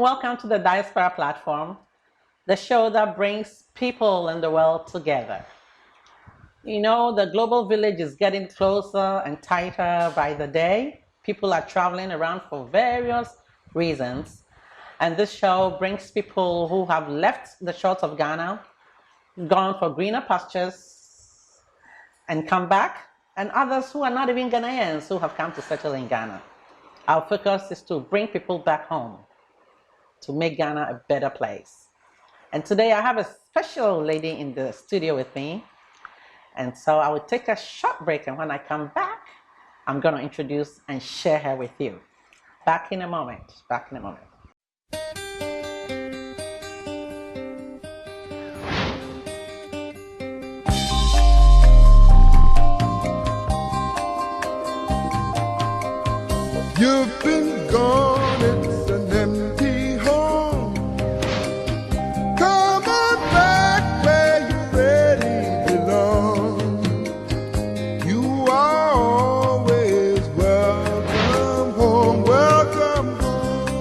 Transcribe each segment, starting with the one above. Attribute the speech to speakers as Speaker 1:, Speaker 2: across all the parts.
Speaker 1: welcome to the Diaspora platform, the show that brings people in the world together. You know, the global village is getting closer and tighter by the day. People are traveling around for various reasons. And this show brings people who have left the shores of Ghana, gone for greener pastures, and come back, and others who are not even Ghanaians who have come to settle in Ghana. Our focus is to bring people back home, to make Ghana a better place. And today I have a special lady in the studio with me. And so I will take a short break, and when I come back, I'm going to introduce and share her with you. Back in a moment.
Speaker 2: You've been gone, it's an empty home. Come on back where you really belong. You are always welcome home, welcome home.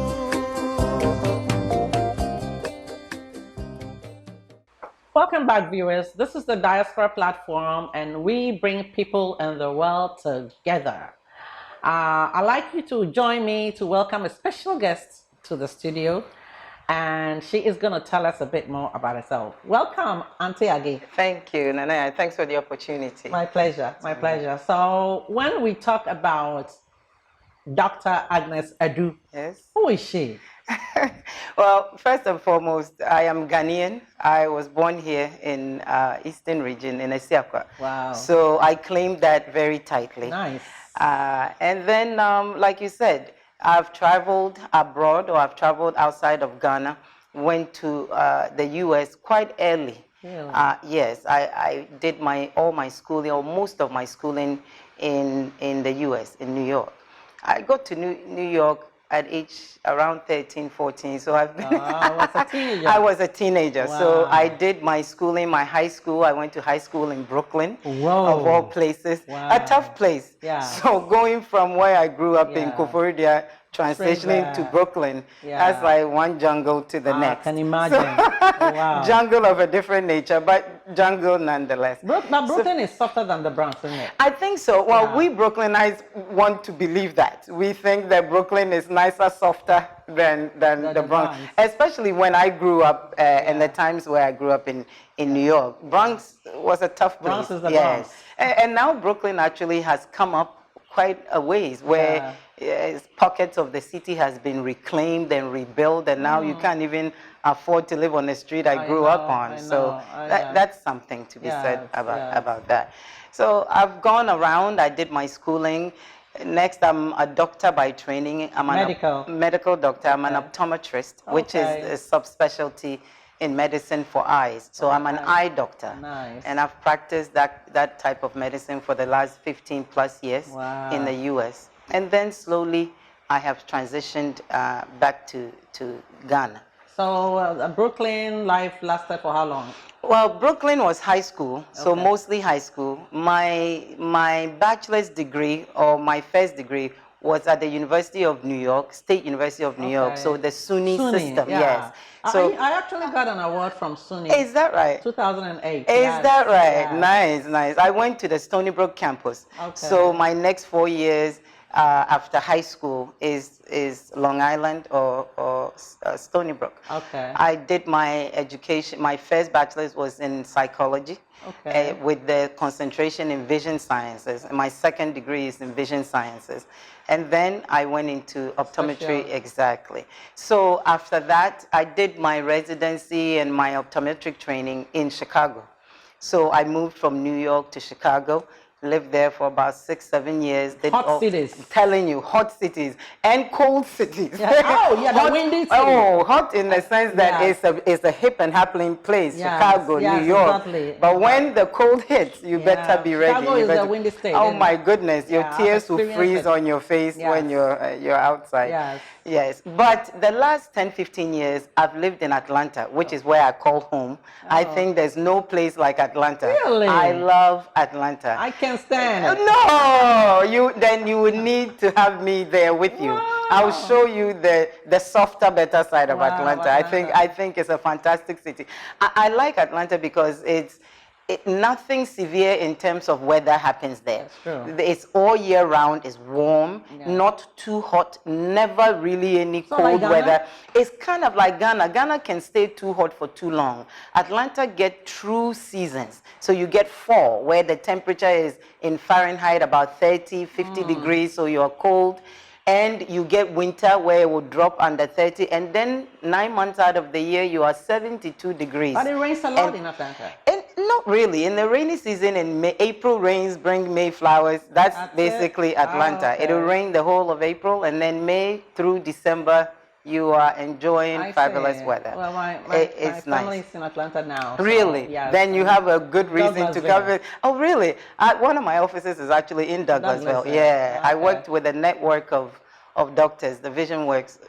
Speaker 1: Welcome back, viewers. This is the Diaspora platform, and we bring people in the world together. I'd like you to join me to welcome a special guest to the studio, and she is going to tell us a bit more about herself. Welcome, Auntie Aggie.
Speaker 3: Thank you, Nanayaa. Thanks for the opportunity.
Speaker 1: My pleasure, my pleasure. So when we talk about Dr. Agnes Adu,
Speaker 3: Yes.
Speaker 1: who is she?
Speaker 3: Well, first and foremost, I am Ghanaian. I was born here in Eastern region in Esiakwa.
Speaker 1: Wow.
Speaker 3: So I claim that very tightly.
Speaker 1: Nice.
Speaker 3: And then, like you said, I've traveled abroad, or I've traveled outside of Ghana, went to the US quite early.
Speaker 1: Really?
Speaker 3: Yes, I did all my schooling, or most of my schooling in the US, in New York. I got to New York at age around 13, 14, so I've been...
Speaker 1: I was a teenager.
Speaker 3: I was a teenager,
Speaker 1: Wow.
Speaker 3: so I did my schooling, my high school. I went to high school in Brooklyn,
Speaker 1: Whoa.
Speaker 3: of all places.
Speaker 1: Wow.
Speaker 3: A tough place.
Speaker 1: Yeah.
Speaker 3: So going from where I grew up in
Speaker 1: Yeah.
Speaker 3: Koforidua, transitioning to Brooklyn, that's like one jungle to the next.
Speaker 1: I can imagine. Oh, wow.
Speaker 3: Jungle of a different nature, but jungle nonetheless.
Speaker 1: But Brooklyn is softer than the Bronx, isn't it?
Speaker 3: I think so. Well,
Speaker 1: Yeah.
Speaker 3: we Brooklynites want to believe that. We think that Brooklyn is nicer, softer than the Bronx. Especially when I grew up in the times where I grew up in New York. Bronx was a tough place.
Speaker 1: Bronx is the Bronx.
Speaker 3: And now Brooklyn actually has come up quite a ways where pockets of the city has been reclaimed and rebuilt, and now you can't even afford to live on the street I grew up on. So that's something to be said about that. So I've gone around, I did my schooling. Next, I'm a doctor by training. I'm a medical doctor. I'm an optometrist, which is a subspecialty in medicine for eyes. So I'm an eye doctor.
Speaker 1: Nice.
Speaker 3: And I've practiced that type of medicine for the last 15 plus years in the US. And then slowly I have transitioned back to Ghana.
Speaker 1: So Brooklyn life lasted for how long?
Speaker 3: Well, Brooklyn was high school, so mostly high school. My bachelor's degree, or my first degree, was at the University of New York, State University of New York, so the SUNY system, yes. So
Speaker 1: I actually got an award from SUNY.
Speaker 3: Is that right?
Speaker 1: 2008.
Speaker 3: Is that right? Yeah. Nice, nice. I went to the Stony Brook campus. So my next 4 years after high school is Long Island or Stony Brook.
Speaker 1: Okay.
Speaker 3: I did my education, my first bachelor's was in psychology. With the concentration in vision sciences. My second degree is in vision sciences. And then I went into optometry, exactly. So after that, I did my residency and my optometric training in Chicago. So I moved from New York to Chicago, lived there for about 6, 7 years.
Speaker 1: Hot cities.
Speaker 3: Telling you, hot cities and cold cities.
Speaker 1: Yeah. Oh, yeah, the windy city.
Speaker 3: Oh, hot in the sense that it's a hip and happening place, Chicago, New York.
Speaker 1: Exactly.
Speaker 3: But when the cold hits, you better be ready.
Speaker 1: Chicago is a windy state.
Speaker 3: Oh my goodness, your tears will freeze on your face when you're outside. Yes, but the last 10, 15 years, I've lived in Atlanta, which is where I call home. I think there's no place like Atlanta.
Speaker 1: Really?
Speaker 3: I love Atlanta.
Speaker 1: I can't stand it.
Speaker 3: No, then you would need to have me there with you. I'll show you the softer, better side of
Speaker 1: Wow,
Speaker 3: Atlanta.
Speaker 1: Atlanta.
Speaker 3: I think it's a fantastic city. I like Atlanta because nothing severe in terms of weather happens there.
Speaker 1: That's true.
Speaker 3: It's all year round. It's warm,
Speaker 1: Yeah.
Speaker 3: not too hot, never really any
Speaker 1: So
Speaker 3: cold
Speaker 1: like
Speaker 3: weather. It's kind of like Ghana. Ghana can stay too hot for too long. Atlanta get true seasons. So you get fall, where the temperature is in Fahrenheit about 30, 50 degrees, so you're cold. And you get winter where it will drop under 30. And then 9 months out of the year, you are 72 degrees.
Speaker 1: But it rains a lot in Atlanta.
Speaker 3: And not really. In the rainy season, in May, April rains bring May flowers. That's basically Atlanta.
Speaker 1: Oh, okay.
Speaker 3: It'll rain the whole of April, and then May through December, you are enjoying fabulous weather.
Speaker 1: Well, my
Speaker 3: it's
Speaker 1: family
Speaker 3: nice.
Speaker 1: is in Atlanta now. So,
Speaker 3: Really?
Speaker 1: yes.
Speaker 3: Then you have a good reason to
Speaker 1: Douglasville.
Speaker 3: come in. Oh, really? One of my offices is actually in Douglasville.
Speaker 1: Douglasville.
Speaker 3: Yeah. I
Speaker 1: Okay.
Speaker 3: worked with a network of doctors, the Vision Works,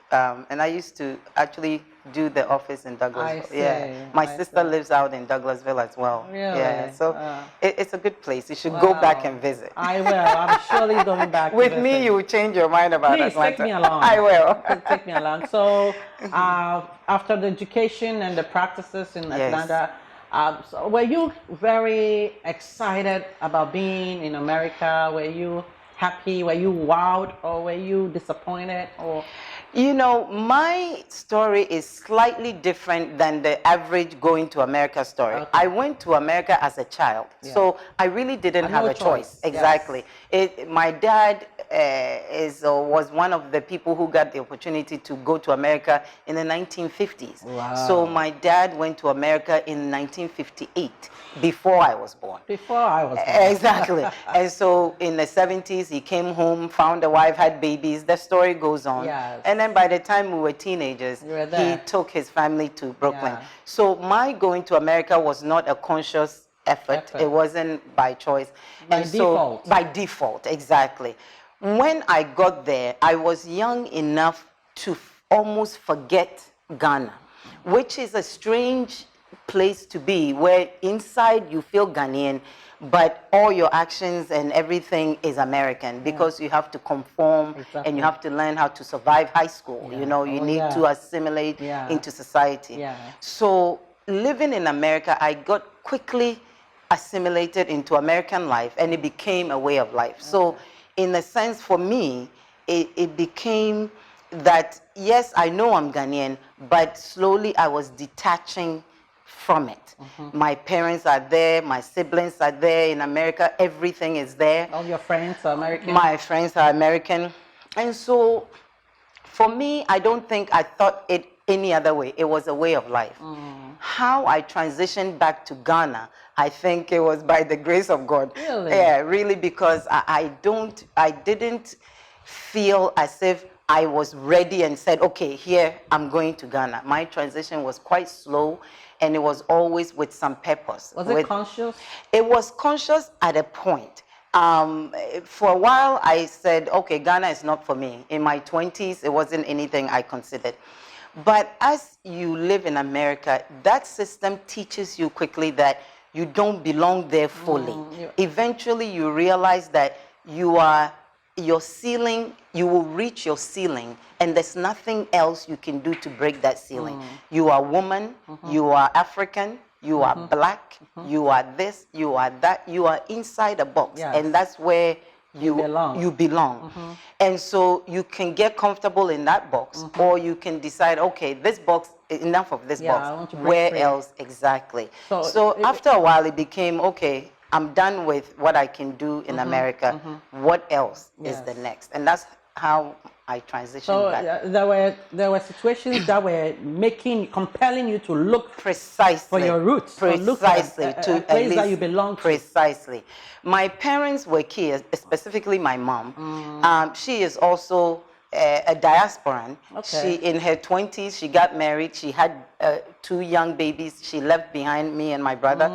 Speaker 3: and I used to actually do the office in Douglasville.
Speaker 1: see.
Speaker 3: Yeah. My
Speaker 1: I
Speaker 3: sister
Speaker 1: see.
Speaker 3: lives out in Douglasville as well.
Speaker 1: Really?
Speaker 3: Yeah. So it's a good place. You should go back
Speaker 1: Wow.
Speaker 3: and visit.
Speaker 1: I will. I'm surely going back. to
Speaker 3: With
Speaker 1: visit.
Speaker 3: me, you will change your mind about
Speaker 1: Please
Speaker 3: Atlanta.
Speaker 1: take me along.
Speaker 3: I will.
Speaker 1: Take me along. So, after the education and the practices in
Speaker 3: Yes.
Speaker 1: Atlanta, so were you very excited about being in America? Were you happy? Were you wowed, or were you disappointed? Or
Speaker 3: You know, my story is slightly different than the average going to America story.
Speaker 1: Okay.
Speaker 3: I went to America as a child, so I really didn't have
Speaker 1: no
Speaker 3: a choice.
Speaker 1: choice.
Speaker 3: Exactly. My dad was one of the people who got the opportunity to go to America in the 1950s.
Speaker 1: Wow.
Speaker 3: So my dad went to America in 1958, before I was born.
Speaker 1: before I was born?
Speaker 3: Exactly. And so in the 70s, he came home, found a wife, had babies. The story goes on.
Speaker 1: Yes.
Speaker 3: And then by the time we were teenagers,
Speaker 1: You were
Speaker 3: he
Speaker 1: there.
Speaker 3: took his family to Brooklyn.
Speaker 1: Yeah.
Speaker 3: So my going to America was not a conscious effort. It wasn't by choice.
Speaker 1: By
Speaker 3: And
Speaker 1: default.
Speaker 3: So, by default, exactly. When I got there, I was young enough to almost forget Ghana, which is a strange place to be, where inside you feel Ghanaian, but all your actions and everything is American, because you have to conform and you have to learn how to survive high school. You know, you need to assimilate into society.
Speaker 1: Yeah.
Speaker 3: So living in America, I got quickly assimilated into American life, and it became a way of life. So in a sense, for me, it became that, yes, I know I'm Ghanaian, but slowly I was detaching from it. My parents are there, my siblings are there in America, everything is there.
Speaker 1: All your friends are American?
Speaker 3: My friends are American. And so for me, I don't think I thought it any other way. It was a way of life. How I transitioned back to Ghana, I think it was by the grace of God.
Speaker 1: Really?
Speaker 3: Yeah, really, because I didn't feel as if I was ready and said, okay, here, I'm going to Ghana. My transition was quite slow, and it was always with some purpose.
Speaker 1: Was it conscious?
Speaker 3: It was conscious at a point. For a while, I said, okay, Ghana is not for me. In my 20s, it wasn't anything I considered. But as you live in America, that system teaches you quickly that you don't belong there fully. Eventually, you realize that your ceiling, you will reach your ceiling, and there's nothing else you can do to break that ceiling. You are woman, you are African, you are black, you are this, you are that, you are inside a box, and that's where you belong. And so you can get comfortable in that box, or you can decide, okay, this box, enough of this
Speaker 1: I
Speaker 3: box.
Speaker 1: want to break
Speaker 3: Where
Speaker 1: free.
Speaker 3: else? Exactly.
Speaker 1: So
Speaker 3: So after a while, it became, okay, I'm done with what I can do in America. What else is the next? And that's how I transitioned
Speaker 1: So
Speaker 3: back.
Speaker 1: there were situations that were compelling you to look
Speaker 3: Precisely.
Speaker 1: for your roots, or look for
Speaker 3: Precisely.
Speaker 1: a place that you belong to.
Speaker 3: Precisely. My parents were key, specifically my mom. She is also a diasporan.
Speaker 1: Okay.
Speaker 3: She, in her 20s, she got married. She had 2 young babies. She left behind me and my brother.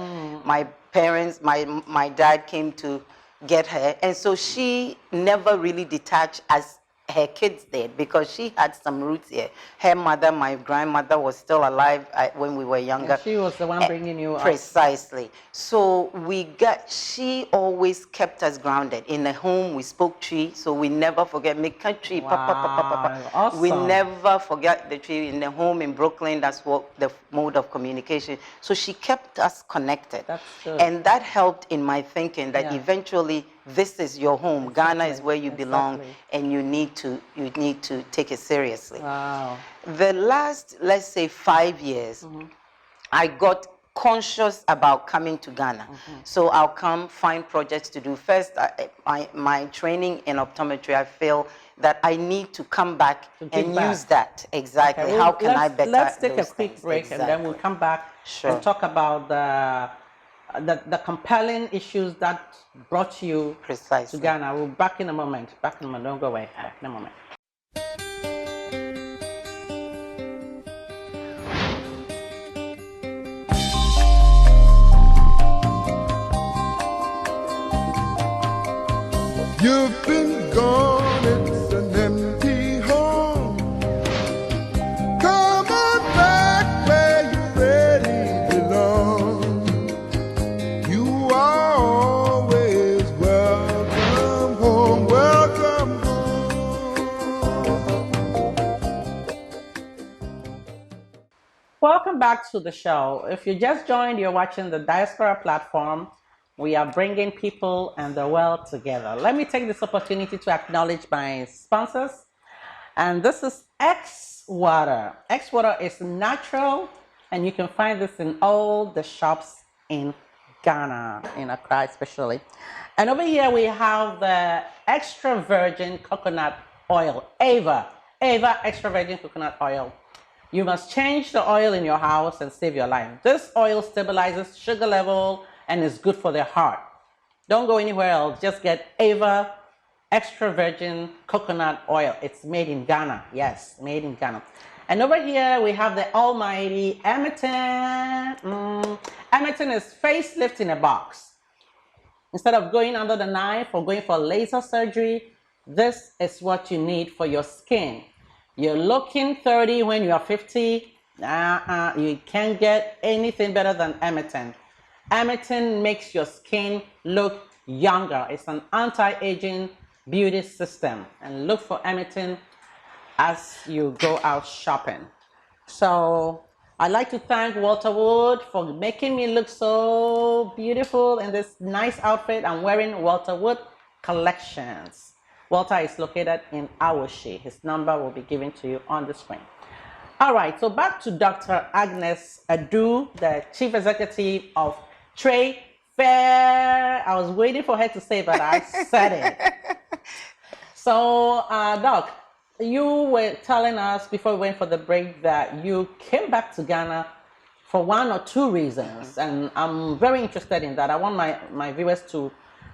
Speaker 3: My parents, my dad came to get her. And so she never really detached as her kids did, because she had some roots here. Her mother, my grandmother, was still alive when we were younger.
Speaker 1: And she was the one bringing you up.
Speaker 3: Precisely. So she always kept us grounded. In the home, we spoke tree, so we never forget. Make country,
Speaker 1: Awesome.
Speaker 3: We never forget the tree. In the home in Brooklyn, that's what the mode of communication. So she kept us connected.
Speaker 1: That's good.
Speaker 3: And that helped in my thinking that eventually this is your home.
Speaker 1: Exactly.
Speaker 3: Ghana is where you belong, and you need to take it seriously.
Speaker 1: Wow.
Speaker 3: The last, let's say, 5 years, I got conscious about coming to Ghana. So I'll come find projects to do. First, my training in optometry, I feel that I need to come back and use that. Exactly.
Speaker 1: Okay,
Speaker 3: How can I better
Speaker 1: Let's take a
Speaker 3: those
Speaker 1: quick
Speaker 3: things?
Speaker 1: break, and then we'll come back and talk about the compelling issues that brought you to Ghana. We'll back in a moment. Don't go away. Back in a moment.
Speaker 2: You've been gone, it's an empty home. Come on back where you really belong. You are always welcome home, welcome home.
Speaker 1: Welcome back to the show. If you just joined, you're watching the Diaspora platform. We are bringing people and the world together. Let me take this opportunity to acknowledge my sponsors. And this is X Water. X Water is natural, and you can find this in all the shops in Ghana, in Accra especially. And over here we have the extra virgin coconut oil, Ava extra virgin coconut oil. You must change the oil in your house and save your life. This oil stabilizes sugar level and is good for the heart. Don't go anywhere else. Just get Ava extra virgin coconut oil. It's made in Ghana. Yes, made in Ghana. And over here we have the almighty Emerton. Emerton is facelift in a box. Instead of going under the knife or going for laser surgery, this is what you need for your skin. You're looking 30 when you are 50. You can't get anything better than Emerton. Emerton makes your skin look younger. It's an anti-aging beauty system. And look for Emerton as you go out shopping. So I'd like to thank Walter Wood for making me look so beautiful in this nice outfit. I'm wearing Walter Wood collections. Walter is located in Owusu. His number will be given to you on the screen. All right, so back to Dr. Agnes Adu, the Chief Executive of Trade Fair. I was waiting for her to say, but I said it. So, Doc, you were telling us before we went for the break that you came back to Ghana for one or two reasons, and I'm very interested in that. I want my viewers to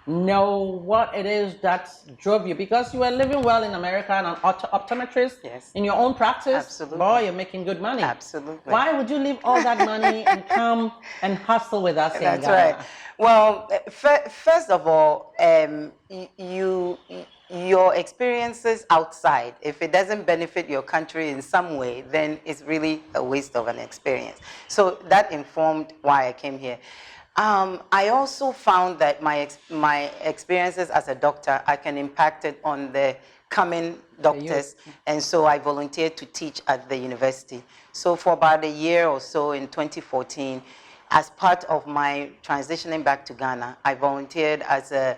Speaker 1: know what it is that drove you, because you were living well in America and an optometrist in your own practice.
Speaker 3: Absolutely.
Speaker 1: Boy, you're making good money.
Speaker 3: Absolutely.
Speaker 1: Why would you leave all that money and come and hustle with us in Ghana?
Speaker 3: That's right. Well, first of all, your experiences outside, if it doesn't benefit your country in some way, then it's really a waste of an experience. So that informed why I came here. I also found that my experiences as a doctor, I can impact it on the coming doctors, and so I volunteered to teach at the university. So for about a year or so in 2014, as part of my transitioning back to Ghana, I volunteered as a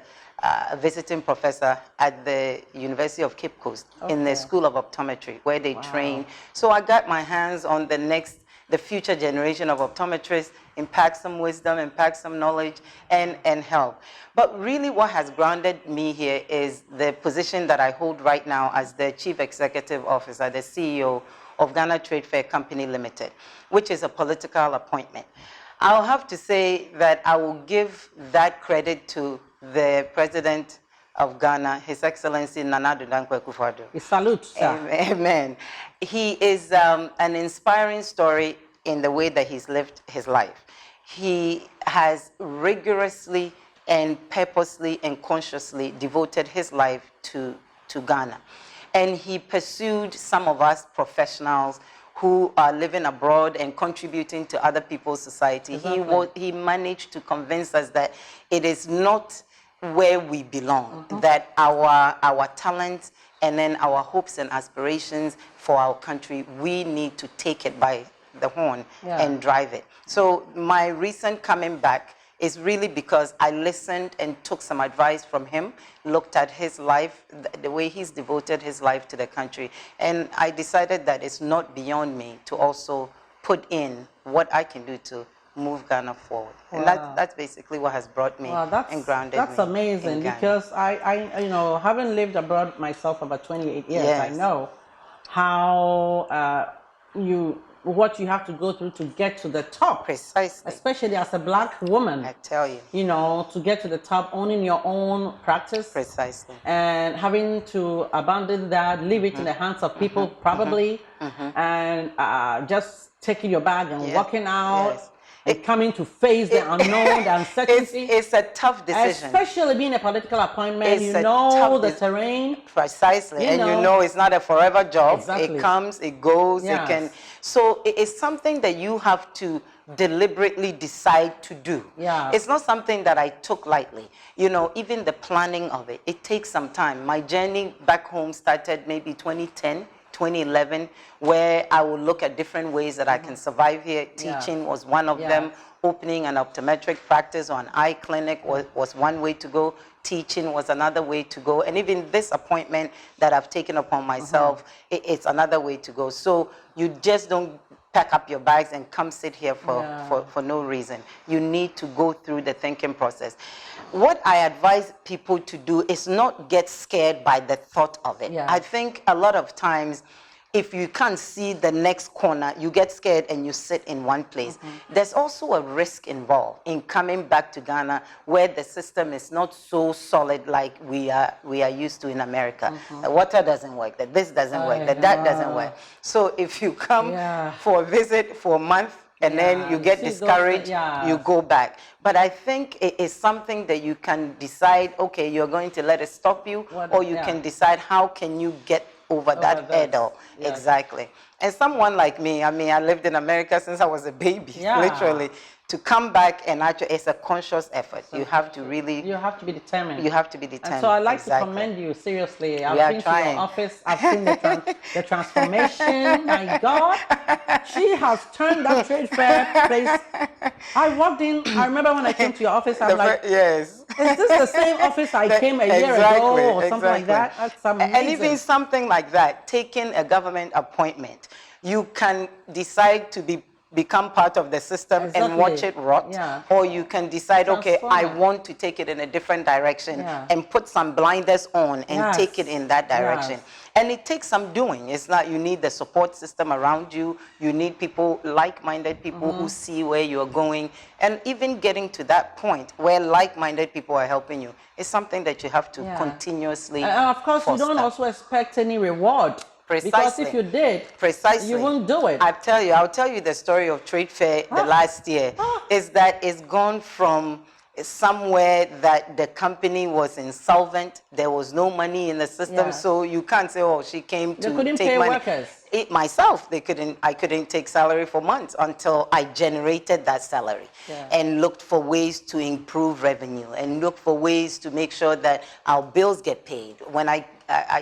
Speaker 3: visiting professor at the University of Cape Coast in the School of Optometry, where they train. So I got my hands on the future generation of optometrists, impact some wisdom, impact some knowledge, and help. But really what has grounded me here is the position that I hold right now as the Chief Executive Officer, the CEO of Ghana Trade Fair Company Limited, which is a political appointment. I'll have to say that I will give that credit to the President of Ghana, His Excellency Nanayaa.
Speaker 1: We salute, sir.
Speaker 3: Amen. He is an inspiring story in the way that he's lived his life. He has rigorously and purposely and consciously devoted his life to Ghana. And he pursued some of us professionals who are living abroad and contributing to other people's society.
Speaker 1: Exactly.
Speaker 3: He managed to convince us that it is not where we belong, that our talents and then our hopes and aspirations for our country, we need to take it by the horn and drive it. So my recent coming back is really because I listened and took some advice from him, looked at his life, the way he's devoted his life to the country, and I decided that it's not beyond me to also put in what I can do to move Ghana forward. And that's basically what has brought me and grounded me.
Speaker 1: That's amazing, because I, you know, having lived abroad myself for about 28 years, I know how what you have to go through to get to the top.
Speaker 3: Precisely.
Speaker 1: Especially as a black woman.
Speaker 3: I tell you.
Speaker 1: You know, to get to the top, owning your own practice.
Speaker 3: Precisely.
Speaker 1: And having to abandon that, leave it in the hands of people, probably, and just taking your bag and walking out. And coming to face the unknown, the uncertainty.
Speaker 3: It's a tough decision.
Speaker 1: Especially being a political appointment, you know the terrain.
Speaker 3: Precisely, and you know it's not a forever job.
Speaker 1: Exactly.
Speaker 3: It comes, it goes, it can. So it's something that you have to deliberately decide to do. It's not something that I took lightly. You know, even the planning of it, it takes some time. My journey back home started maybe 2010. 2011, where I will look at different ways that I can survive here. Teaching was one of them. Opening an optometric practice or an eye clinic was one way to go. Teaching was another way to go. And even this appointment that I've taken upon myself, it's another way to go. So you just don't pack up your bags and come sit here for no reason. You need to go through the thinking process. What I advise people to do is not get scared by the thought of it. I think a lot of times, if you can't see the next corner, you get scared and you sit in one place. There's also a risk involved in coming back to Ghana, where the system is not so solid like we are used to in America. The water doesn't work, that this doesn't work, that doesn't work. So if you come for a visit for a month, and then you get discouraged, you go back. But I think it is something that you can decide, okay, you're going to let it stop you, or you can decide how can you get over that hurdle. Exactly. And someone like me, I mean, I lived in America since I was a baby, literally. To come back and actually, it's a conscious effort. You have to really... You have to be determined. You have to be determined.
Speaker 1: And so I'd like to commend you, seriously. I've been to your office. I've seen the transformation. My God. She has turned that trade fair place. I walked in. I remember when I came to your office, I'm like, is this the same office I came a year ago or something like that? That's amazing.
Speaker 3: And even something like that, taking a government appointment, you can decide to become part of the system and watch it rot, or you can decide, okay, I want to take it in a different direction and put some blinders on and take it in that direction. And it takes some doing. It's not, you need the support system around you. You need people, like-minded people who see where you're going. And even getting to that point where like-minded people are helping you is something that you have to continuously
Speaker 1: And of course, you don't also expect any reward.
Speaker 3: Precisely.
Speaker 1: Because if you did, you won't do it.
Speaker 3: I'll tell you the story of trade fair the last year. Is that it's gone from somewhere that the company was insolvent, there was no money in the system, so you can't say, oh, she came to take money.
Speaker 1: Workers.
Speaker 3: Myself, I couldn't take salary for months until I generated that salary and looked for ways to improve revenue and looked for ways to make sure that our bills get paid. When I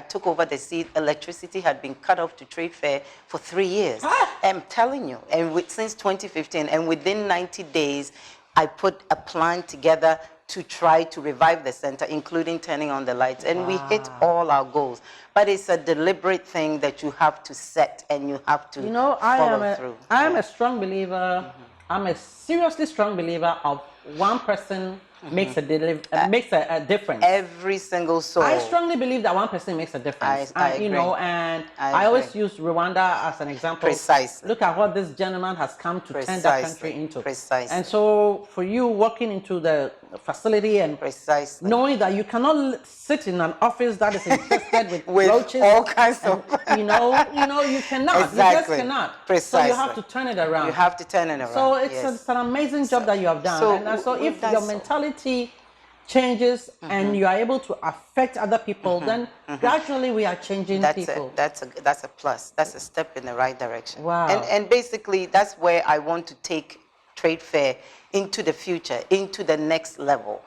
Speaker 3: took over the seat, electricity had been cut off to trade fair for 3 years. I'm telling you, and since 2015, and within 90 days, I put a plan together to try to revive the center, including turning on the lights. And we hit all our goals. But it's a deliberate thing that you have to set and you have to follow through.
Speaker 1: I am a strong believer, I'm a seriously strong believer of one person makes a difference.
Speaker 3: Every single soul.
Speaker 1: I strongly believe that one person makes a difference.
Speaker 3: I agree.
Speaker 1: You know, and I always use Rwanda as an example.
Speaker 3: Precisely.
Speaker 1: Look at what this gentleman has come to turn that country into.
Speaker 3: Precisely.
Speaker 1: And so, for you walking into the facility and knowing that you cannot sit in an office that is infested with roaches,
Speaker 3: all kinds of,
Speaker 1: you cannot.
Speaker 3: Exactly.
Speaker 1: You just cannot.
Speaker 3: Precisely.
Speaker 1: So you have to turn it around.
Speaker 3: You have to turn it around.
Speaker 1: So it's an amazing job that you have done. So if your mentality changes and you are able to affect other people, then gradually we are changing people.
Speaker 3: That's a plus. That's a step in the right direction.
Speaker 1: Wow.
Speaker 3: And basically, that's where I want to take trade fair into the future, into the next level.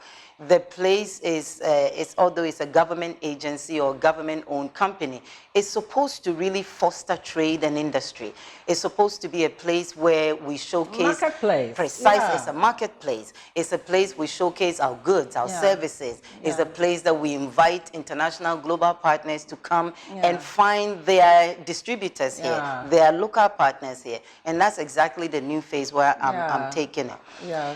Speaker 3: The place is although it's a government agency or government-owned company, it's supposed to really foster trade and industry. It's supposed to be a place where we showcase...
Speaker 1: Marketplace.
Speaker 3: Precisely.
Speaker 1: Yeah.
Speaker 3: It's a marketplace. It's a place we showcase our goods, our services. It's a place that we invite international global partners to come and find their distributors here, their local partners here. And that's exactly the new phase where I'm taking it.
Speaker 1: Yeah.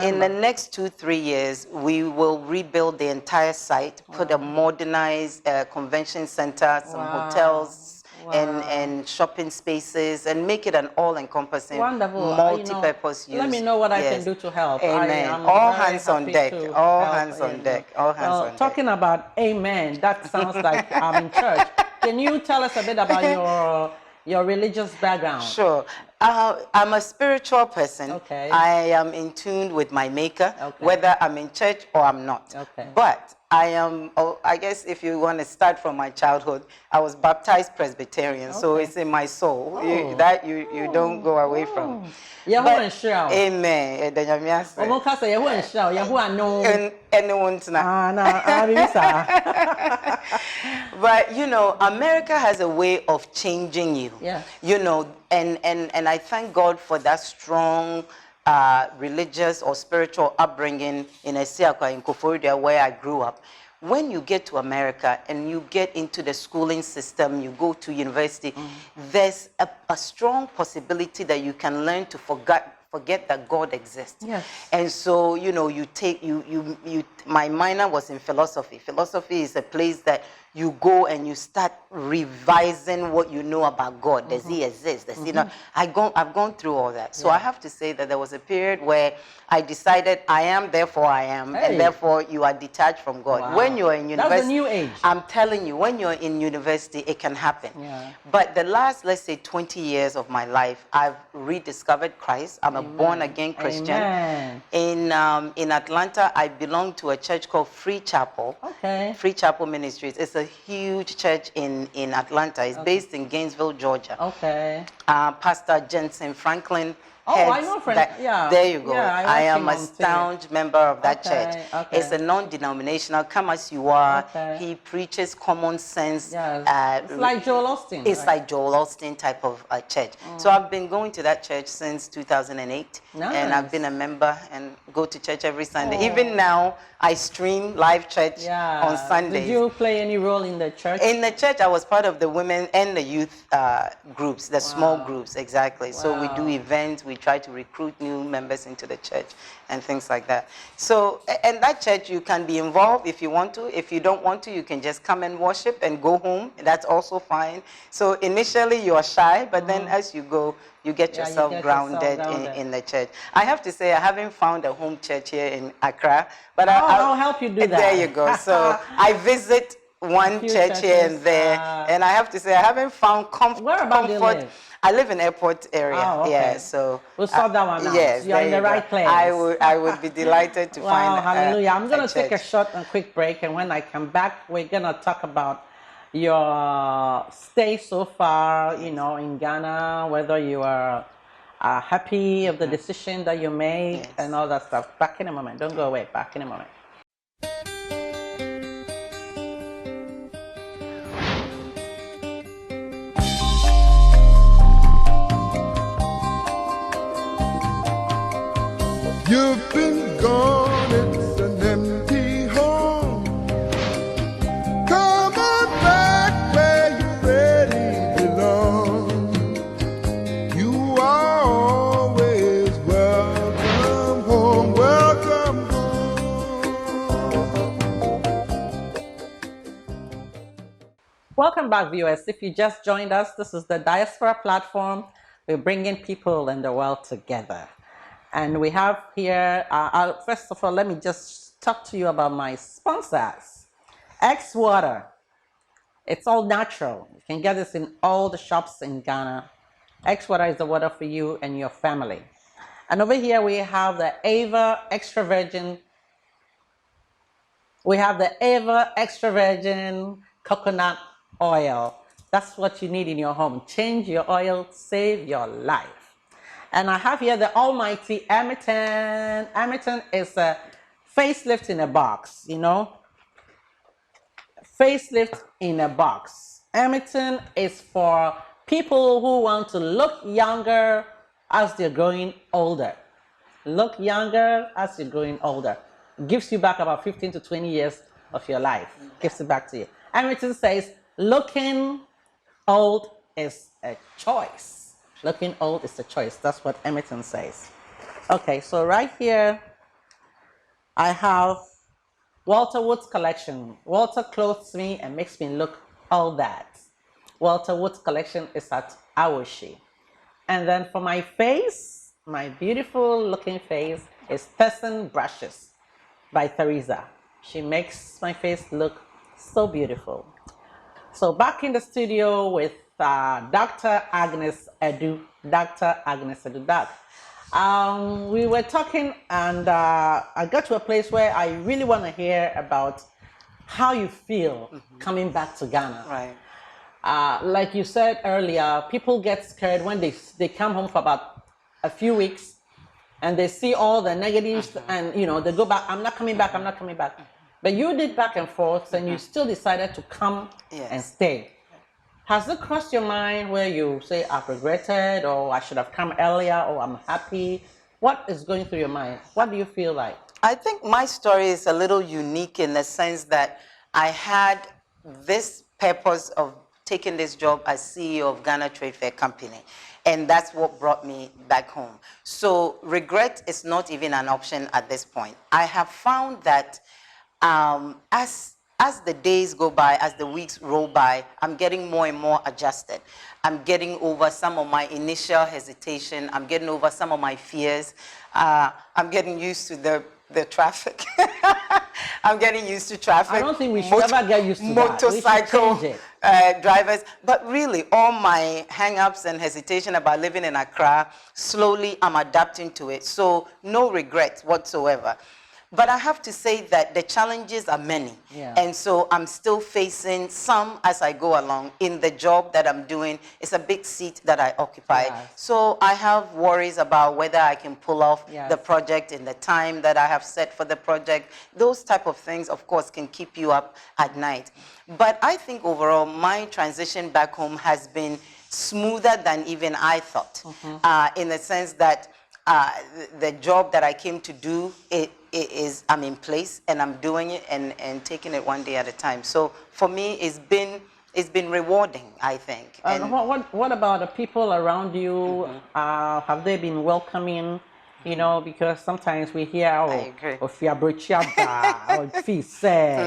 Speaker 3: In the next 2-3 years, we will rebuild the entire site, put a modernized convention center, some hotels, and shopping spaces, and make it an all-encompassing, multi-purpose use.
Speaker 1: Let me know what I can do to help.
Speaker 3: Amen. All hands on deck. All hands on deck. All hands on deck.
Speaker 1: Talking about amen, that sounds like I'm in church. Can you tell us a bit about your religious background?
Speaker 3: Sure. I'm a spiritual person.
Speaker 1: Okay.
Speaker 3: I am in tune with my maker, whether I'm in church or I'm not.
Speaker 1: Okay.
Speaker 3: But I am, I guess if you want to start from my childhood, I was baptized Presbyterian, so it's in my soul. You don't go away from. But, amen. But you know, America has a way of changing you.
Speaker 1: Yeah.
Speaker 3: You know, and I thank God for that strong religious or spiritual upbringing in Esiakwa, in Koforidua, where I grew up. When you get to America and you get into the schooling system, you go to university, there's a strong possibility that you can learn to forget that God exists.
Speaker 1: Yes.
Speaker 3: And so, you know, my minor was in philosophy. Philosophy is a place that you go and you start revising what you know about God. Does he exist? Does he not? I've gone through all that. So I have to say that there was a period where I decided I am, therefore I am, and therefore you are detached from God.
Speaker 1: Wow.
Speaker 3: When you're in university,
Speaker 1: that's the new age.
Speaker 3: I'm telling you, when you're in university, it can happen.
Speaker 1: Yeah.
Speaker 3: But the last, let's say, 20 years of my life, I've rediscovered Christ. I'm a born-again Christian.
Speaker 1: Amen.
Speaker 3: In Atlanta, I belong to a church called Free Chapel.
Speaker 1: Okay.
Speaker 3: Free Chapel Ministries. It's a huge church in Atlanta. It's based in Gainesville, Georgia.
Speaker 1: Okay.
Speaker 3: Pastor Jensen Franklin.
Speaker 1: I know Frank. Yeah.
Speaker 3: There you go.
Speaker 1: Yeah,
Speaker 3: I am a staunch member of that church.
Speaker 1: Okay.
Speaker 3: It's a non-denominational, come as you are.
Speaker 1: Okay.
Speaker 3: He preaches common sense.
Speaker 1: Yes. It's like Joel Osteen.
Speaker 3: It's like Joel Osteen type of church. So I've been going to that church since 2008.
Speaker 1: Nice.
Speaker 3: And I've been a member and go to church every Sunday. Even now, I stream live church on Sundays.
Speaker 1: Did you play any role in the church?
Speaker 3: In the church, I was part of the women and the youth groups, the small groups, exactly. So we do events, we try to recruit new members into the church and things like that. So, and that church, you can be involved if you want to. If you don't want to, you can just come and worship and go home. That's also fine. So initially, you are shy, but then as you go, you get yourself grounded in the church. I have to say, I haven't found a home church here in Accra, but
Speaker 1: I'll help you do that.
Speaker 3: There you go. So I visit one church here and there, and I have to say, I haven't found comfort.
Speaker 1: Where about do you live?
Speaker 3: I live in airport area.
Speaker 1: Oh, okay.
Speaker 3: Yeah, so
Speaker 1: we'll sort that one out.
Speaker 3: Yes,
Speaker 1: you're in the right place.
Speaker 3: I would be delighted to find.
Speaker 1: Hallelujah! I'm going to take a short and quick break, and when I come back, we're going to talk about your stay so far. You know, in Ghana, whether you are happy of the decision that you made and all that stuff. Back in a moment. Don't go away. Back in a moment.
Speaker 2: You've been gone, it's an empty home. Come on back where you really belong. You are always welcome home, welcome home.
Speaker 1: Welcome back, viewers. If you just joined us, this is the Diaspora platform. We're bringing people in the world together. And we have here, first of all, let me just talk to you about my sponsors. X Water. It's all natural. You can get this in all the shops in Ghana. X Water is the water for you and your family. And over here we have the Ava Extra Virgin We have the Ever Extra Virgin Coconut Oil. That's what you need in your home. Change your oil, save your life. And I have here the almighty Emerton. Emerton is a facelift in a box, you know? Facelift in a box. Emerton is for people who want to look younger as they're growing older. Look younger as you're growing older. Gives you back about 15 to 20 years of your life. Gives it back to you. Emerton says, looking old is a choice. Looking old is a choice. That's what Emerton says. Okay, so right here, I have Walter Wood's collection. Walter clothes me and makes me look all that. Walter Wood's collection is at Owusu. And then for my face, my beautiful looking face is Person Brushes by Theresa. She makes my face look so beautiful. So back in the studio with Dr. Agnes Edu. Dr. Agnes Edu. We were talking and I got to a place where I really want to hear about how you feel coming back to Ghana.
Speaker 3: Right.
Speaker 1: Like you said earlier, people get scared when they come home for about a few weeks and they see all the negatives and, you know, they go back, I'm not coming back, I'm not coming back. But you did back and forth and you still decided to come and stay. Has it crossed your mind where you say, I've regretted, or I should have come earlier, or I'm happy? What is going through your mind? What do you feel like?
Speaker 3: I think my story is a little unique in the sense that I had this purpose of taking this job as CEO of Ghana Trade Fair Company. And that's what brought me back home. So regret is not even an option at this point. I have found that as the days go by, as the weeks roll by, I'm getting more and more adjusted. I'm getting over some of my initial hesitation. I'm getting over some of my fears. I'm getting used to the traffic. I'm getting used to traffic.
Speaker 1: I don't think we should ever get used to that.
Speaker 3: Motorcycle drivers. But really, all my hang-ups and hesitation about living in Accra, slowly I'm adapting to it. So no regrets whatsoever. But I have to say that the challenges are many. And so I'm still facing some as I go along. In the job that I'm doing, it's a big seat that I occupy. So I have worries about whether I can pull off the project in the time that I have set for the project. Those type of things, of course, can keep you up at night. But I think overall, my transition back home has been smoother than even I thought. In the sense that the job that I came to do, I'm in place and I'm doing it and taking it one day at a time. So for me, it's been rewarding, I think.
Speaker 1: And what about the people around you? Have they been welcoming? You know, because sometimes we hear, or you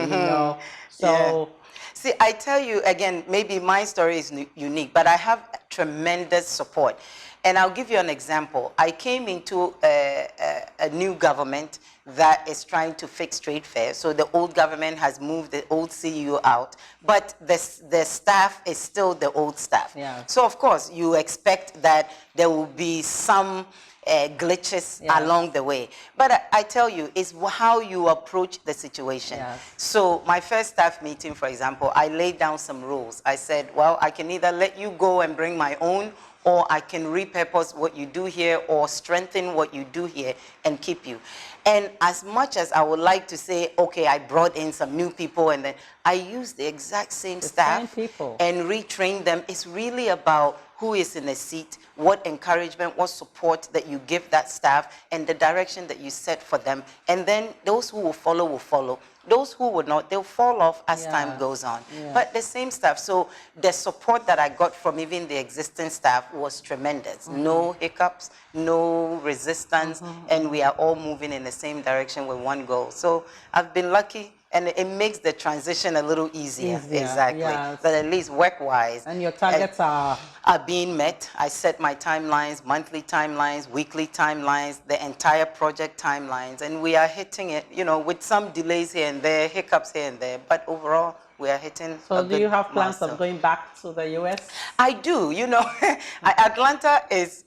Speaker 1: know. So.
Speaker 3: See, I tell you again, maybe my story is unique, but I have tremendous support. And I'll give you an example. I came into a new government that is trying to fix trade fair. So the old government has moved the old CEO out, but the staff is still the old staff. So of course, you expect that there will be some glitches along the way. But I tell you, it's how you approach the situation. So my first staff meeting, for example, I laid down some rules. I said, well, I can either let you go and bring my own, or I can repurpose what you do here or strengthen what you do here and keep you. And as much as I would like to say, okay, I brought in some new people and then I use the exact same staff and retrain them, it's really about who is in the seat, what encouragement, what support that you give that staff, and the direction that you set for them. And then those who will follow will follow. Those who would not, they'll fall off as time goes on. But the same staff. So the support that I got from even the existing staff was tremendous. No hiccups, no resistance, and we are all moving in the same direction with one goal. So I've been lucky. And it makes the transition a little easier. Exactly. But at least work-wise.
Speaker 1: And your targets are
Speaker 3: being met. I set my timelines, monthly timelines, weekly timelines, the entire project timelines. And we are hitting it, you know, with some delays here and there, hiccups here and there. But overall, we are hitting.
Speaker 1: So do you have plans of going back to the US?
Speaker 3: I do. You know, Atlanta is...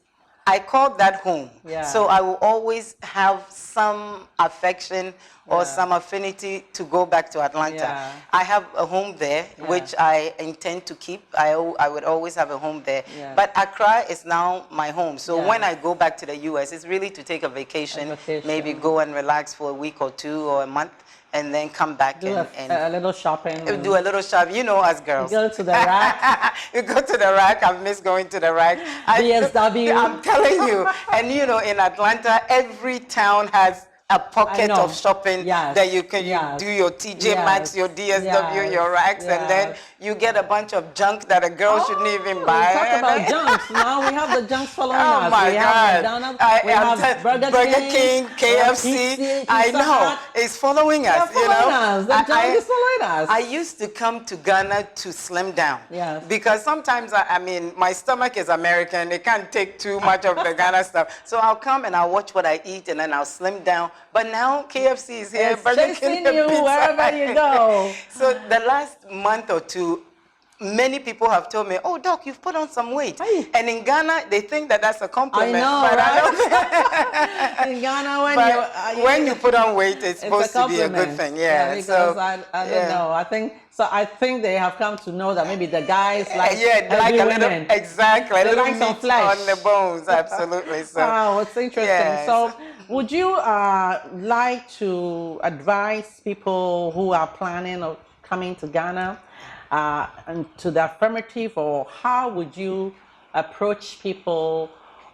Speaker 3: I call that home. So I will always have some affection or some affinity to go back to Atlanta.
Speaker 1: Yeah.
Speaker 3: I have a home there, which I intend to keep. I would always have a home there.
Speaker 1: Yeah.
Speaker 3: But Accra is now my home. So when I go back to the U.S., it's really to take a vacation, maybe go and relax for a week or 2 or a month, and then come back
Speaker 1: do a little shopping.
Speaker 3: Do a little shop. You know us girls.
Speaker 1: You go to the rack.
Speaker 3: You go to the rack. I miss going to the rack.
Speaker 1: DSW.
Speaker 3: I'm telling you. And you know, in Atlanta, every town has a pocket of shopping that you can do your TJ Maxx, your DSW, your racks, and then you get a bunch of junk that a girl shouldn't even buy.
Speaker 1: Talk about junks. Now we have the junks following us.
Speaker 3: Oh my God.
Speaker 1: We have
Speaker 3: Burger King, KFC. I know. It's following us.
Speaker 1: You know, the junk is following us.
Speaker 3: I used to come to Ghana to slim down.
Speaker 1: Yes.
Speaker 3: Because sometimes, I mean, my stomach is American. It can't take too much of the Ghana stuff. So I'll come and I'll watch what I eat and then I'll slim down. But now KFC is here.
Speaker 1: It's chasing you wherever you go.
Speaker 3: So the last month or two, many people have told me, "Oh, Doc, you've put on some weight."
Speaker 1: Hey.
Speaker 3: And in Ghana, they think that that's a compliment.
Speaker 1: I know,
Speaker 3: but
Speaker 1: right? In Ghana,
Speaker 3: when you put on weight, it's supposed to be a good thing. Yeah.
Speaker 1: Because
Speaker 3: so,
Speaker 1: I don't know. I think they have come to know that maybe the guys like
Speaker 3: like a little, exactly,
Speaker 1: they
Speaker 3: a little
Speaker 1: like some
Speaker 3: meat
Speaker 1: flesh
Speaker 3: on the bones. Absolutely. So,
Speaker 1: wow, it's interesting.
Speaker 3: Yes.
Speaker 1: So, would you like to advise people who are planning of coming to Ghana and to the affirmative, or how would you approach people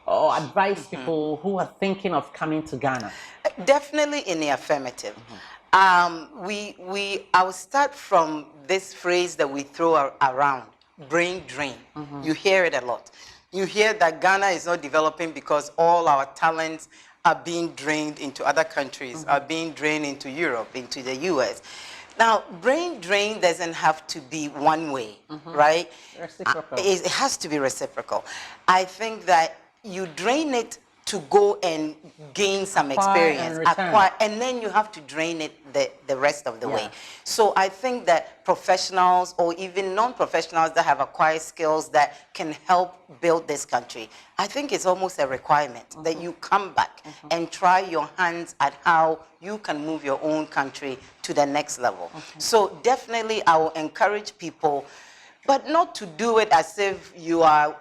Speaker 1: or advise people who are thinking of coming to Ghana?
Speaker 3: Definitely in the affirmative. I will start from this phrase that we throw around, brain drain. You hear it a lot. You hear that Ghana is not developing because all our talents are being drained into other countries, are being drained into Europe, into the US. Now, brain drain doesn't have to be one way, right?
Speaker 1: Reciprocal.
Speaker 3: It has to be reciprocal. I think that you drain it to go and gain some experience, and then you have to drain it the rest of the way. So I think that professionals or even non-professionals that have acquired skills that can help build this country, I think it's almost a requirement that you come back and try your hands at how you can move your own country to the next level. So definitely I will encourage people, but not to do it as if you are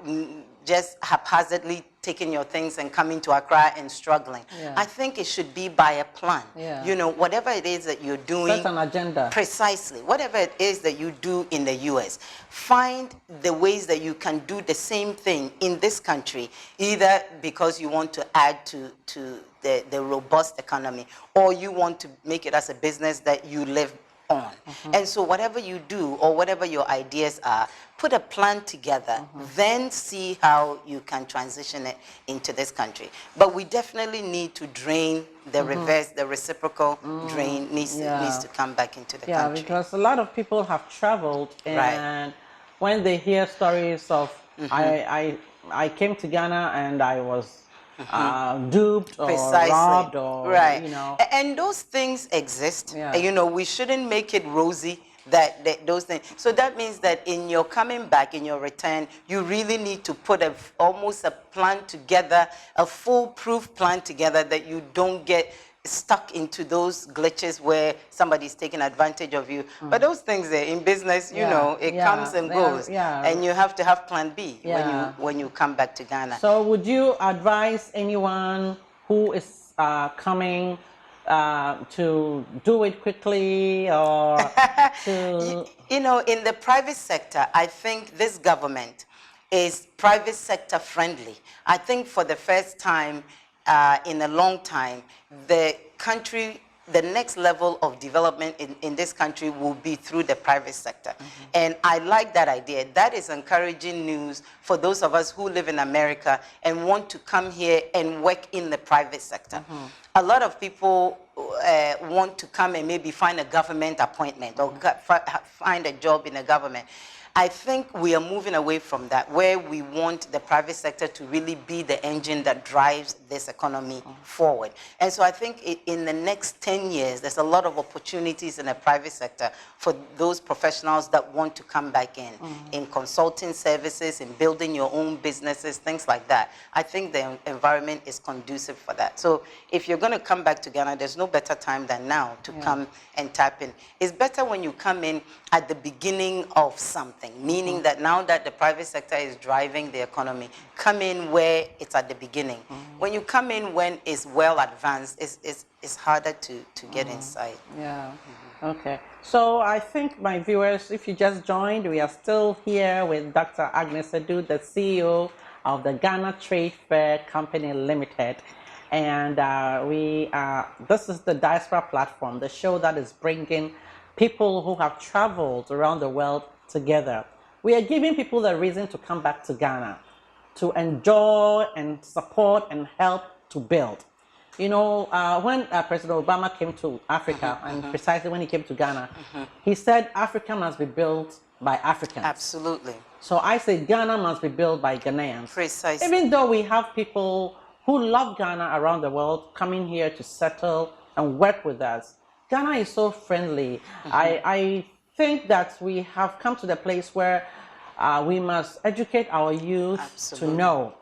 Speaker 3: just haphazardly taking your things and coming to Accra and struggling. I think it should be by a plan. You know, whatever it is that you're doing.
Speaker 1: Set an agenda.
Speaker 3: Precisely. Whatever it is that you do in the US, find the ways that you can do the same thing in this country, either because you want to add to the robust economy, or you want to make it as a business that you live on. And so whatever you do or whatever your ideas are, put a plan together, then see how you can transition it into this country. But we definitely need to drain the reverse, the reciprocal drain needs to come back into the country.
Speaker 1: Because a lot of people have traveled, and when they hear stories of, I came to Ghana and I was duped or robbed, or you know,
Speaker 3: and those things exist. You know, we shouldn't make it rosy. That those things. So that means that in your coming back, in your return, you really need to put almost a plan together, a foolproof plan together, that you don't get stuck into those glitches where somebody's taking advantage of you. But those things there in business, you know, it comes and goes, and you have to have plan B when you come back to Ghana.
Speaker 1: So would you advise anyone who is coming to do it quickly, or to...
Speaker 3: You know, in the private sector, I think this government is private sector friendly. I think for the first time in a long time, the country, the next level of development in this country will be through the private sector. And I like that idea. That is encouraging news for those of us who live in America and want to come here and work in the private sector. A lot of people want to come and maybe find a government appointment or find a job in the government. I think we are moving away from that, where we want the private sector to really be the engine that drives this economy forward. And so I think in the next 10 years, there's a lot of opportunities in the private sector for those professionals that want to come back in consulting services, in building your own businesses, things like that. I think the environment is conducive for that. So if you're going to come back to Ghana, there's no better time than now to come and tap in. It's better when you come in at the beginning of something, meaning that now that the private sector is driving the economy, come in where it's at the beginning. When you come in when it's well advanced, it's harder to get inside.
Speaker 1: Yeah. Okay. So I think my viewers, if you just joined, we are still here with Dr. Agnes Edu, the CEO of the Ghana Trade Fair Company Limited. And this is the Diaspora platform, the show that is bringing people who have traveled around the world together. We are giving people the reason to come back to Ghana, to enjoy and support and help to build. You know, when President Obama came to Africa, and precisely when he came to Ghana, he said Africa must be built by Africans.
Speaker 3: Absolutely.
Speaker 1: So I say Ghana must be built by Ghanaians.
Speaker 3: Precisely.
Speaker 1: Even though we have people who love Ghana around the world coming here to settle and work with us, Ghana is so friendly. I think that we have come to the place where we must educate our youth to know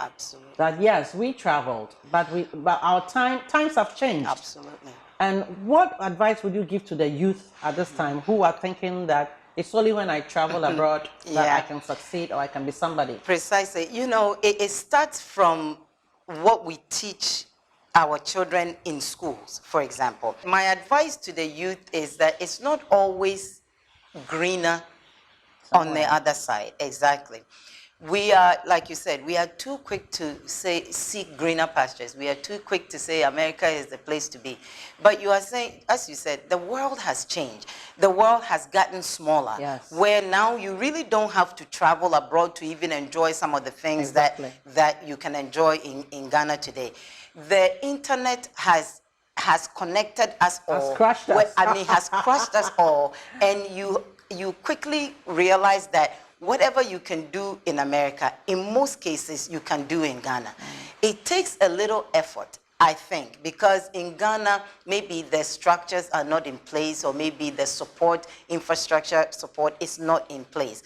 Speaker 1: that yes, we traveled, but our times have changed.
Speaker 3: Absolutely.
Speaker 1: And what advice would you give to the youth at this time who are thinking that it's only when I travel abroad that I can succeed or I can be somebody?
Speaker 3: Precisely. You know, it starts from what we teach our children in schools, for example. My advice to the youth is that it's not always greener on the other side. Exactly. We are, like you said, we are too quick to say seek greener pastures. We are too quick to say America is the place to be. But you are saying, as you said, the world has changed. The world has gotten smaller.
Speaker 1: Yes.
Speaker 3: Where now you really don't have to travel abroad to even enjoy some of the things that you can enjoy in Ghana today. The internet has connected us all.
Speaker 1: Has crushed us.
Speaker 3: I mean, has crushed us all. And you quickly realize that whatever you can do in America, in most cases, you can do in Ghana. It takes a little effort, I think, because in Ghana, maybe the structures are not in place, or maybe the infrastructure support is not in place.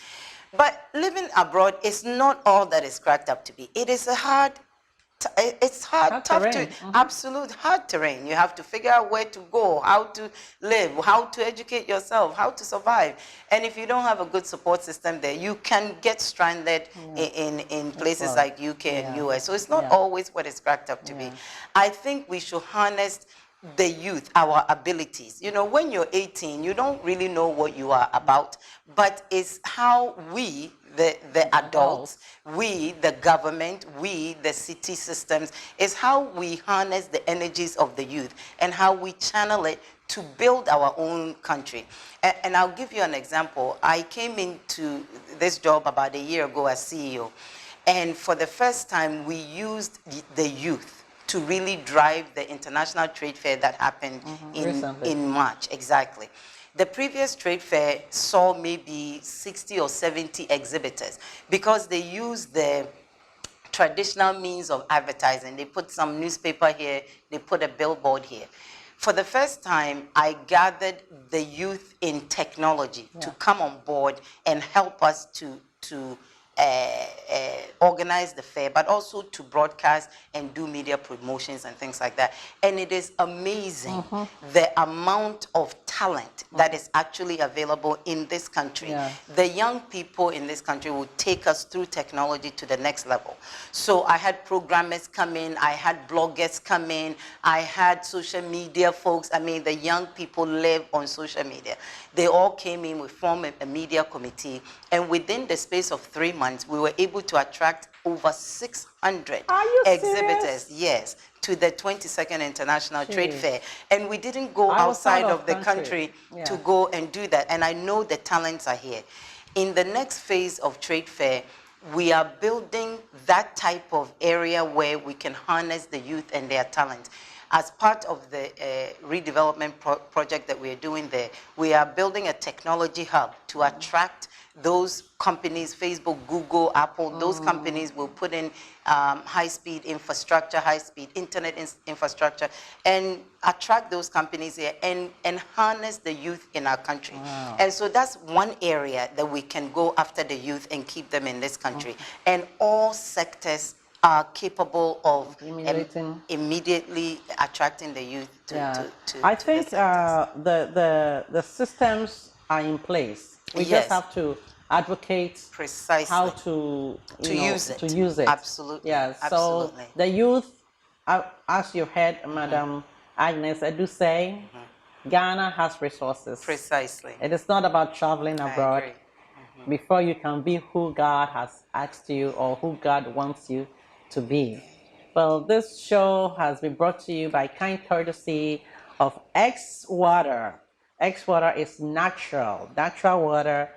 Speaker 3: But living abroad is not all that it's cracked up to be. It is tough terrain. Absolute hard terrain. You have to figure out where to go, how to live, how to educate yourself, how to survive. And if you don't have a good support system there, you can get stranded in places like UK and US. So it's not always what it's cracked up to be. I think we should harness the youth, our abilities. You know, when you're 18, you don't really know what you are about, but it's how we, the adults, we, the government, we, the city systems, is how we harness the energies of the youth and how we channel it to build our own country. And I'll give you an example. I came into this job about a year ago as CEO, and for the first time, we used the youth to really drive the international trade fair that happened in March. Exactly. The previous trade fair saw maybe 60 or 70 exhibitors because they used the traditional means of advertising. They put some newspaper here, they put a billboard here. For the first time, I gathered the youth in technology to come on board and help us to organize the fair, but also to broadcast and do media promotions and things like that. And it is amazing the amount of talent that is actually available in this country. The young people in this country will take us through technology to the next level. So I had programmers come in, I had bloggers come in, I had social media folks. I mean, the young people live on social media. They all came in, we formed a media committee, and within the space of 3 months, we were able to attract over 600 exhibitors, yes, to the 22nd International Trade Fair. And we didn't go outside of the country to go and do that. And I know the talents are here. In the next phase of Trade Fair, we are building that type of area where we can harness the youth and their talent. as part of the redevelopment project that we're doing there, we are building a technology hub to attract those companies, Facebook, Google, Apple, those companies will put in high-speed infrastructure, high-speed internet infrastructure, and attract those companies here and harness the youth in our country.
Speaker 1: Wow.
Speaker 3: And so that's one area that we can go after the youth and keep them in this country. And all sectors are capable of immediately attracting the youth to
Speaker 1: I think the systems are in place. We just have to advocate
Speaker 3: precisely
Speaker 1: how to use it.
Speaker 3: Absolutely.
Speaker 1: Yeah. So
Speaker 3: absolutely.
Speaker 1: the youth, as you heard, Madam Agnes, I do say, Ghana has resources.
Speaker 3: Precisely.
Speaker 1: It is not about traveling abroad.
Speaker 3: I agree.
Speaker 1: Before you can be who God has asked you or who God wants you to be. Well, this show has been brought to you by kind courtesy of X Water. X Water is natural. Natural water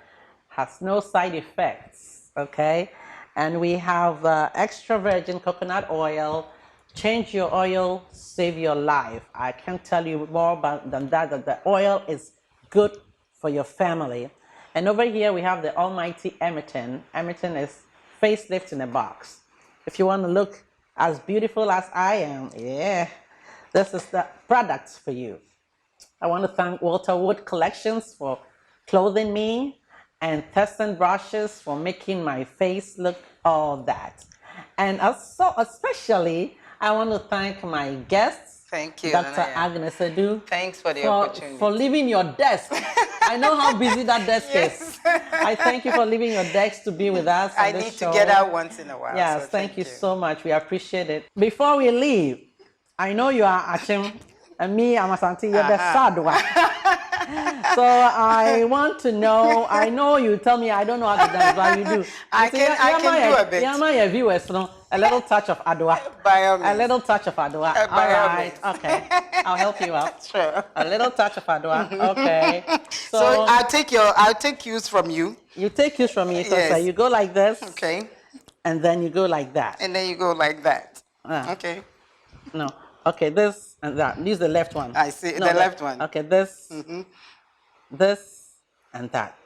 Speaker 1: has no side effects, okay? And we have extra virgin coconut oil. Change your oil, save your life. I can't tell you more than that the oil is good for your family. And over here we have the almighty Emerton. Emerton is facelift in a box. If you want to look as beautiful as I am, yeah, this is the products for you. I want to thank Walter Wood Collections for clothing me and Thurston Brushes for making my face look all that. And also, especially, I want to thank my guests.
Speaker 3: Thank you,
Speaker 1: Dr.
Speaker 3: Nanayaa.
Speaker 1: Agnes Edu.
Speaker 3: Thanks for the opportunity.
Speaker 1: For leaving your desk. I know how busy that desk is. I thank you for leaving your desk to be with us.
Speaker 3: I need to get out once in a while.
Speaker 1: Yes,
Speaker 3: so
Speaker 1: thank you so much. We appreciate it. Before we leave, I know you are Achim, and me, I'm Asante, you're the sad one. So I want to know, I know you tell me I don't know how to dance, but you do.
Speaker 3: I can do a bit.
Speaker 1: My viewers, a little touch of Adwa.
Speaker 3: By all means.
Speaker 1: A little touch of Adwa.
Speaker 3: By
Speaker 1: All
Speaker 3: all
Speaker 1: right,
Speaker 3: means.
Speaker 1: okay. I'll help you out.
Speaker 3: Sure.
Speaker 1: A little touch of Adwa. Okay.
Speaker 3: So I'll take cues from you.
Speaker 1: You take cues from me. So
Speaker 3: Yes.
Speaker 1: you go like this.
Speaker 3: Okay.
Speaker 1: And then you go like that.
Speaker 3: And then you go like that.
Speaker 1: Ah.
Speaker 3: Okay.
Speaker 1: No. Okay, this and that. Use the left one.
Speaker 3: I see.
Speaker 1: No,
Speaker 3: the left one.
Speaker 1: Okay, this, this, and that.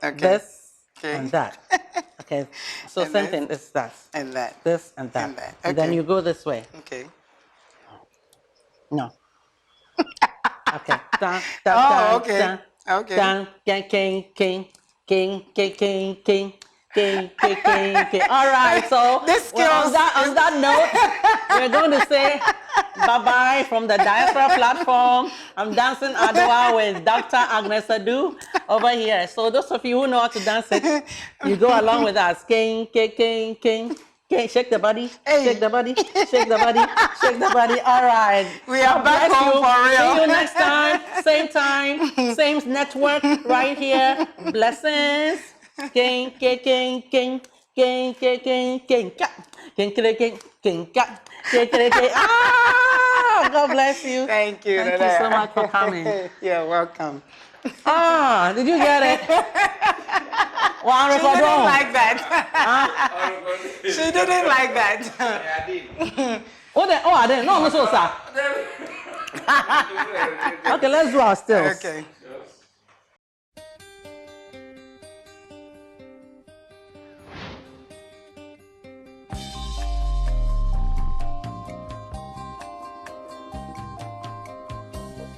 Speaker 3: Okay.
Speaker 1: This
Speaker 3: Okay.
Speaker 1: and that. Okay. So
Speaker 3: And
Speaker 1: same
Speaker 3: this.
Speaker 1: thing. It's that.
Speaker 3: And that.
Speaker 1: This and that.
Speaker 3: And that.
Speaker 1: And then
Speaker 3: Okay.
Speaker 1: you go this way.
Speaker 3: Okay.
Speaker 1: No. Okay. Dun, dun,
Speaker 3: Oh,
Speaker 1: dun,
Speaker 3: okay.
Speaker 1: dun,
Speaker 3: Okay.
Speaker 1: dun, king, king, king, king, king, king, king. King, king, king, king. All right, so
Speaker 3: This
Speaker 1: well,
Speaker 3: skills
Speaker 1: on that note, we're going to say bye-bye from the Diaspora platform. I'm dancing Adwa with Dr. Agnes Edu over here. So those of you who know how to dance it, you go along with us. King, king, king, king. Okay, shake the body,
Speaker 3: Hey.
Speaker 1: shake the body, shake the body, shake the body. All right.
Speaker 3: We are
Speaker 1: God
Speaker 3: back
Speaker 1: bless
Speaker 3: home
Speaker 1: you.
Speaker 3: for real.
Speaker 1: See you next time, same network right here. Blessings. King, king, king, king, king, king, king, king, king, king, king, king, king, king. Ah, God bless you.
Speaker 3: Thank you.
Speaker 1: Thank you so much for coming.
Speaker 3: You're welcome.
Speaker 1: Ah, did you get it? Wow,
Speaker 3: She
Speaker 1: record
Speaker 3: didn't
Speaker 1: on.
Speaker 3: like that. She didn't like that.
Speaker 4: Yeah, I did.
Speaker 1: Oh, I didn't. No, so sir. Okay, let's do our stills.
Speaker 3: Okay.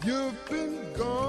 Speaker 2: You've been gone.